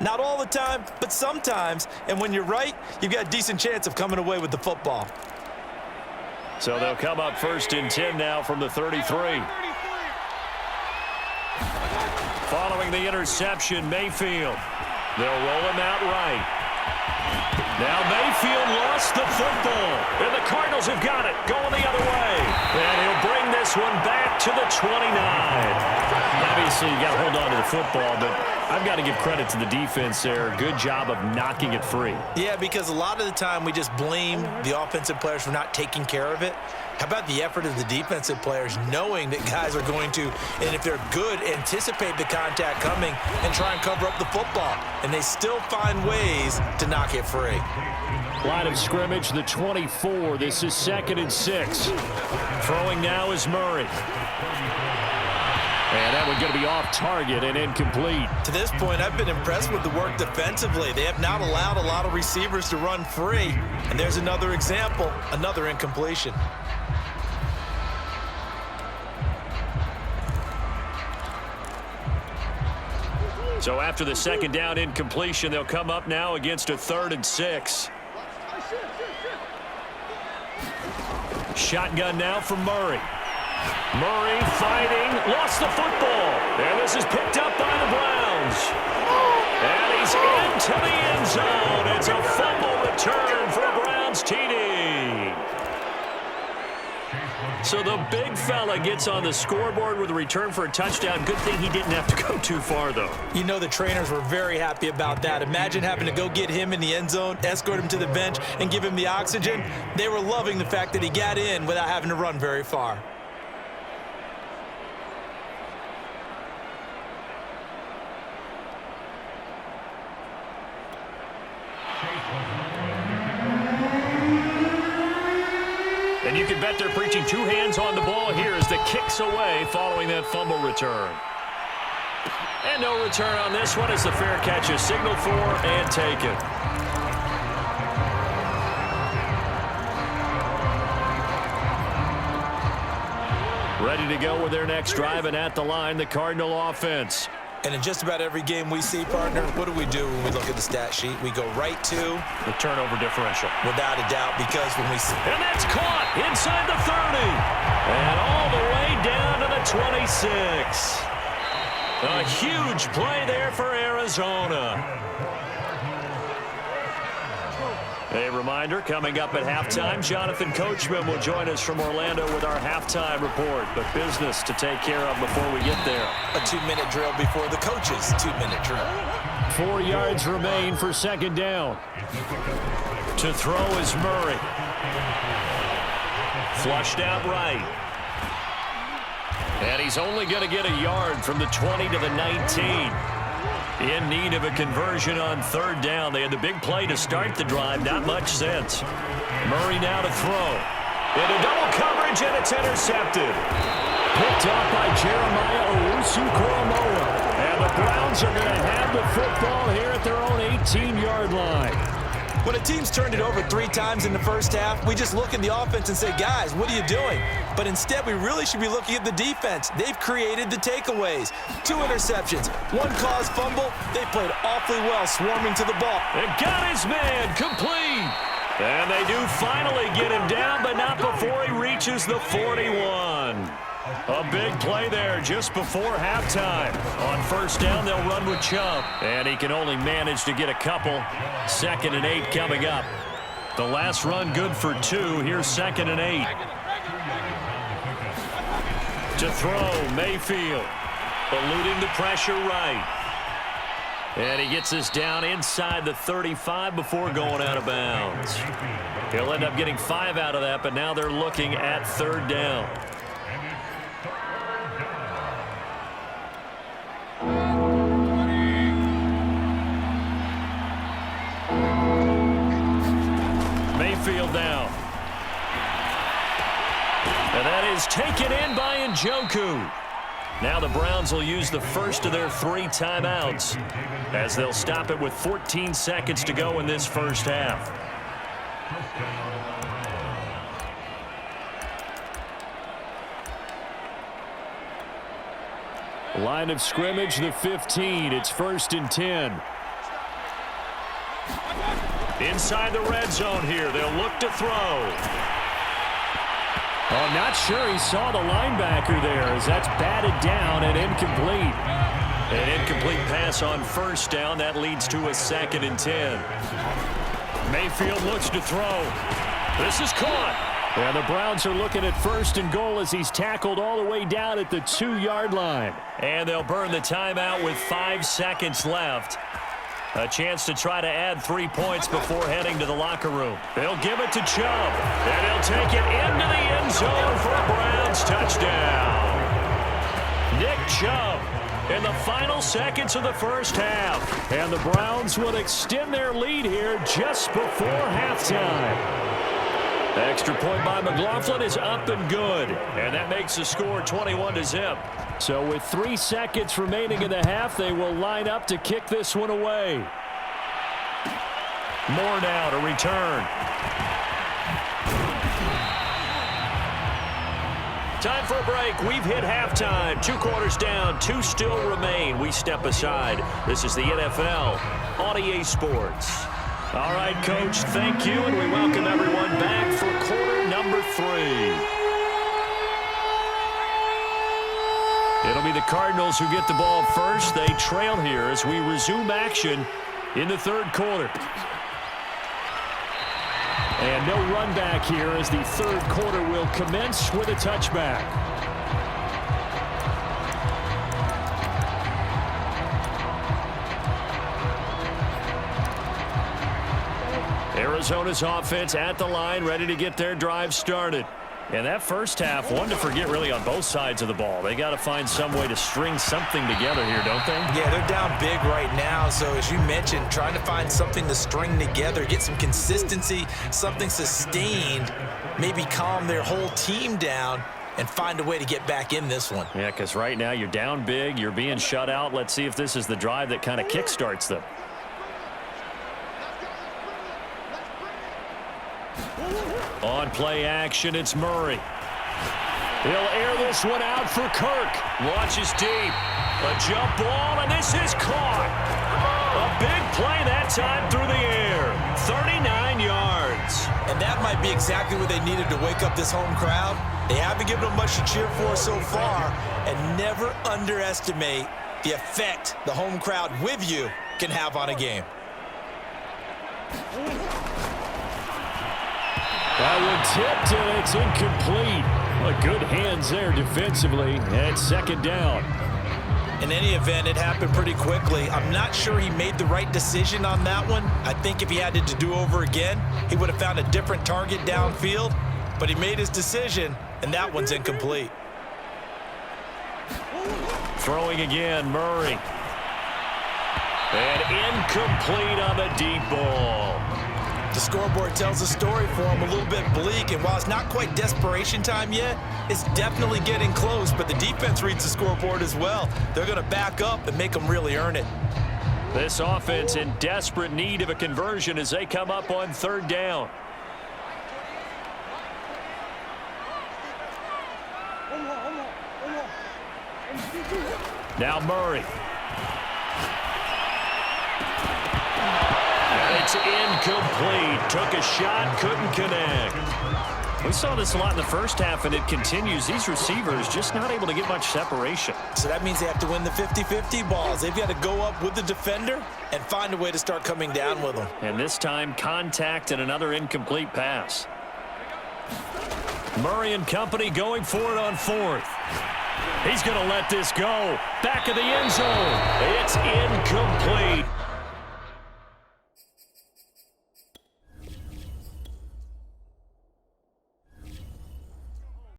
Not all the time, but sometimes. And when you're right, you've got a decent chance of coming away with the football. So they'll come up 1st and 10 now from the 33. Following the interception, Mayfield. They'll roll him out right. Now Mayfield lost the football, and the Cardinals have got it, going the other way. And he'll bring this one back to the 29. Obviously, you got to hold on to the football, but I've got to give credit to the defense there. Good job of knocking it free. Yeah, because a lot of the time we just blame the offensive players for not taking care of it. How about the effort of the defensive players knowing that guys are going to, and if they're good, anticipate the contact coming and try and cover up the football. And they still find ways to knock it free. Line of scrimmage, the 24. This is 2nd and 6. Throwing now is Murray. And that one's going to be off target and incomplete. To this point, I've been impressed with the work defensively. They have not allowed a lot of receivers to run free. And there's another example, another incompletion. So after the 2nd down incompletion, they'll come up now against a 3rd and 6. Shotgun now from Murray. Murray fighting, lost the football. And this is picked up by the Browns. And he's into the end zone. It's a fumble return for a Browns TD. So the big fella gets on the scoreboard with a return for a touchdown. Good thing he didn't have to go too far, though. You know the trainers were very happy about that. Imagine having to go get him in the end zone, escort him to the bench, and give him the oxygen. They were loving the fact that he got in without having to run very far. And you can bet they're preaching 2 hands on the ball here as the kick's away following that fumble return. And no return on this one as the fair catch is signaled for and taken. Ready to go with their next drive, and at the line, the Cardinal offense. And in just about every game we see, partner, what do we do when we look at the stat sheet? We go right to the turnover differential. Without a doubt, because when we see... And that's caught inside the 30. And all the way down to the 26. A huge play there for Arizona. A reminder, coming up at halftime, Jonathan Coachman will join us from Orlando with our halftime report. But business to take care of before we get there. A 2-minute drill before the coach's 2-minute drill. 4 yards remain for 2nd down. To throw is Murray. Flushed out right. And he's only going to get a yard from the 20 to the 19. In need of a conversion on 3rd down. They had the big play to start the drive. Not much sense. Murray now to throw. Into double coverage, and it's intercepted. Picked off by Jeremiah Owusu-Koramoah. And the Browns are going to have the football here at their own 18-yard line. When a team's turned it over 3 times in the first half, we just look at the offense and say, guys, what are you doing? But instead, we really should be looking at the defense. They've created the takeaways. 2 interceptions, 1 caused fumble. They played awfully well swarming to the ball. And got his man complete. And they do finally get him down, but not before he reaches the 41. A big play there just before halftime. On 1st down, they'll run with Chubb. And he can only manage to get a couple. 2nd and 8 coming up. The last run good for 2. Here's 2nd and 8. To throw, Mayfield. Eluding the pressure right. And he gets this down inside the 35 before going out of bounds. He'll end up getting 5 out of that, but now they're looking at 3rd down. Mayfield now. And that is taken in by Njoku. Now the Browns will use the first of their 3 timeouts as they'll stop it with 14 seconds to go in this first half. Line of scrimmage, the 15. It's 1st and 10. Inside the red zone here. They'll look to throw. Oh, I'm not sure he saw the linebacker there as that's batted down and incomplete. An incomplete pass on first down. That leads to a 2nd and 10. Mayfield looks to throw. This is caught. And the Browns are looking at 1st and goal as he's tackled all the way down at the 2-yard line. And they'll burn the timeout with 5 seconds left. A chance to try to add 3 points before heading to the locker room. They'll give it to Chubb. And he'll take it into the end zone for a Browns touchdown. Nick Chubb in the final seconds of the first half. And the Browns will extend their lead here just before halftime. Extra point by McLaughlin is up and good. And that makes the score 21-0. So with 3 seconds remaining in the half, they will line up to kick this one away. Moore now to return. Time for a break. We've hit halftime. 2 quarters down. 2 still remain. We step aside. This is the NFL on EA Sports. All right, Coach, thank you, and we welcome everyone back for quarter number 3. It'll be the Cardinals who get the ball first. They trail here as we resume action in the 3rd quarter. And no run back here as the 3rd quarter will commence with a touchback. Arizona's offense at the line, ready to get their drive started. And that first half, one to forget really on both sides of the ball. They got to find some way to string something together here, don't they? Yeah, they're down big right now. So as you mentioned, trying to find something to string together, get some consistency, something sustained, maybe calm their whole team down and find a way to get back in this one. Yeah, because right now you're down big, you're being shut out. Let's see if this is the drive that kind of kickstarts them. On play action, it's Murray. He'll air this one out for Kirk. Launches deep. A jump ball, and this is caught. A big play that time through the air. 39 yards. And that might be exactly what they needed to wake up this home crowd. They haven't given them much to cheer for so far, and never underestimate the effect the home crowd with you can have on a game. That one tipped, and it's incomplete. Well, good hands there defensively, and 2nd down. In any event, it happened pretty quickly. I'm not sure he made the right decision on that one. I think if he had to do over again, he would have found a different target downfield, but he made his decision, and that one's incomplete. Throwing again, Murray. And incomplete on the deep ball. The scoreboard tells a story for him, a little bit bleak, and while it's not quite desperation time yet, it's definitely getting close, but the defense reads the scoreboard as well. They're going to back up and make them really earn it. This offense in desperate need of a conversion as they come up on 3rd down. Now Murray. It's incomplete. Took a shot, couldn't connect. We saw this a lot in the first half, and it continues. These receivers just not able to get much separation. So that means they have to win the 50-50 balls. They've got to go up with the defender and find a way to start coming down with them. And this time, contact and another incomplete pass. Murray and company going for it on 4th. He's going to let this go. Back of the end zone. It's incomplete.